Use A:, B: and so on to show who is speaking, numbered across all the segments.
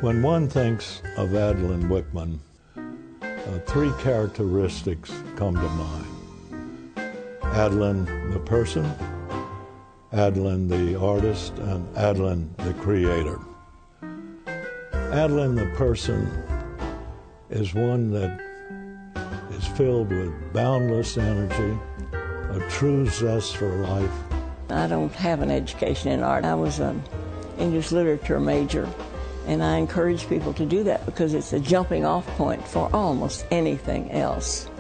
A: When one thinks of Adalin Wichman, three characteristics come to mind. Adalin the person, Adalin the artist, and Adalin the creator. Adalin the person is one that is filled with boundless energy, a true zest for life.
B: I don't have an education in art. I was an English literature major, and I encourage people to do that because it's a jumping off point for almost anything else.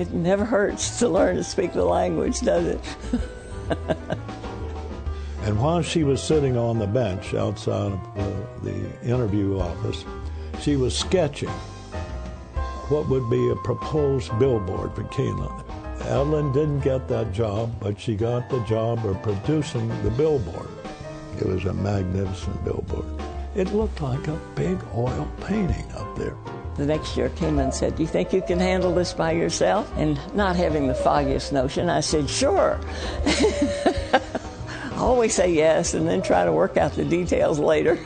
B: It never hurts to learn to speak the language, does it?
A: And while she was sitting on the bench outside of the interview office, she was sketching what would be a proposed billboard for Keeneland. Adalin didn't get that job, but she got the job of producing the billboard. It was a magnificent billboard. It looked like a big oil painting up there.
B: The next year came and said, "Do you think you can handle this by yourself?" And not having the foggiest notion, I said, "Sure." I always say yes and then try to work out the details later.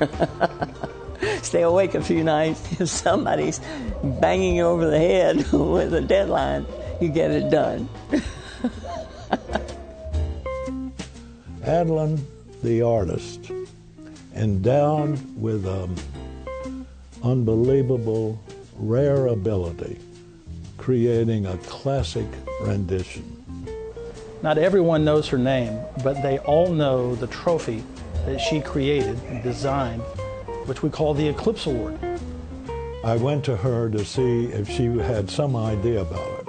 B: Stay awake a few nights. If somebody's banging you over the head with a deadline, you get it done.
A: Adalin, the artist, endowed with an unbelievable, rare ability, creating a classic rendition.
C: Not everyone knows her name, but they all know the trophy that she created and designed, which we call the Eclipse Award.
A: I went to her to see if she had some idea about it.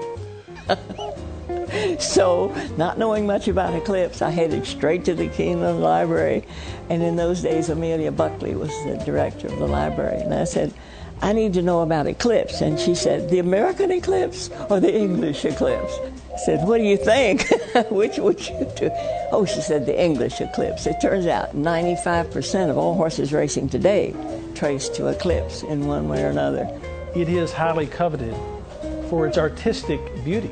B: So, not knowing much about Eclipse, I headed straight to the Keeneland Library, and in those days Amelia Buckley was the director of the library, and I said, "I need to know about Eclipse," and she said, "The American eclipse or the English eclipse?" I said, "What do you think? Which would you do?" "Oh," she said, "the English eclipse." It turns out 95% of all horses racing today trace to Eclipse in one way or another.
C: It is highly coveted for its artistic beauty.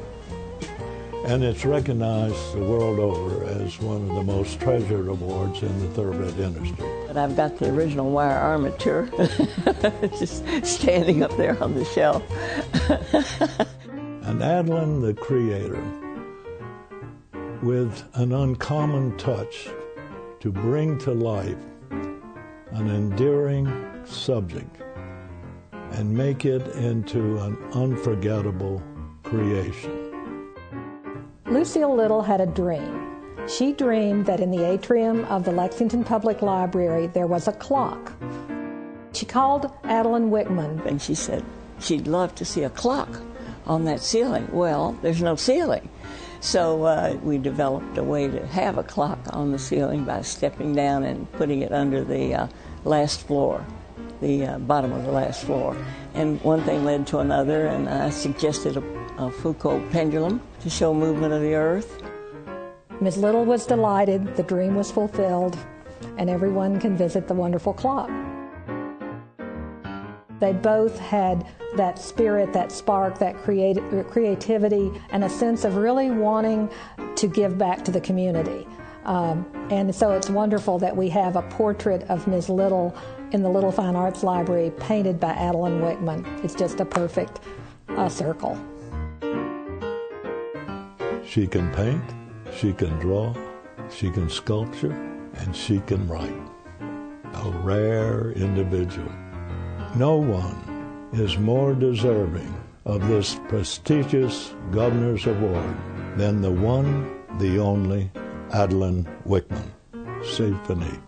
A: And it's recognized the world over as one of the most treasured awards in the thoroughbred industry.
B: But I've got the original wire armature just standing up there on the shelf.
A: And Adalin, the creator, with an uncommon touch to bring to life an endearing subject and make it into an unforgettable creation.
D: Lucille Little had a dream. She dreamed that in the atrium of the Lexington Public Library there was a clock. She called Adalin Wichman.
B: And she said she'd love to see a clock on that ceiling. Well, there's no ceiling. So we developed a way to have a clock on the ceiling by stepping down and putting it under the last floor, the bottom of the last floor. And one thing led to another, and I suggested a Foucault pendulum to show movement of the earth.
D: Ms. Little was delighted, the dream was fulfilled, and everyone can visit the wonderful clock. They both had that spirit, that spark, that creativity, and a sense of really wanting to give back to the community. And so it's wonderful that we have a portrait of Ms. Little in the Little Fine Arts Library painted by Adalin Wichman. It's just a perfect circle.
A: She can paint, she can draw, she can sculpture, and she can write. A rare individual. No one is more deserving of this prestigious Governor's Award than the one, the only Adalin Wichman. C'est fini.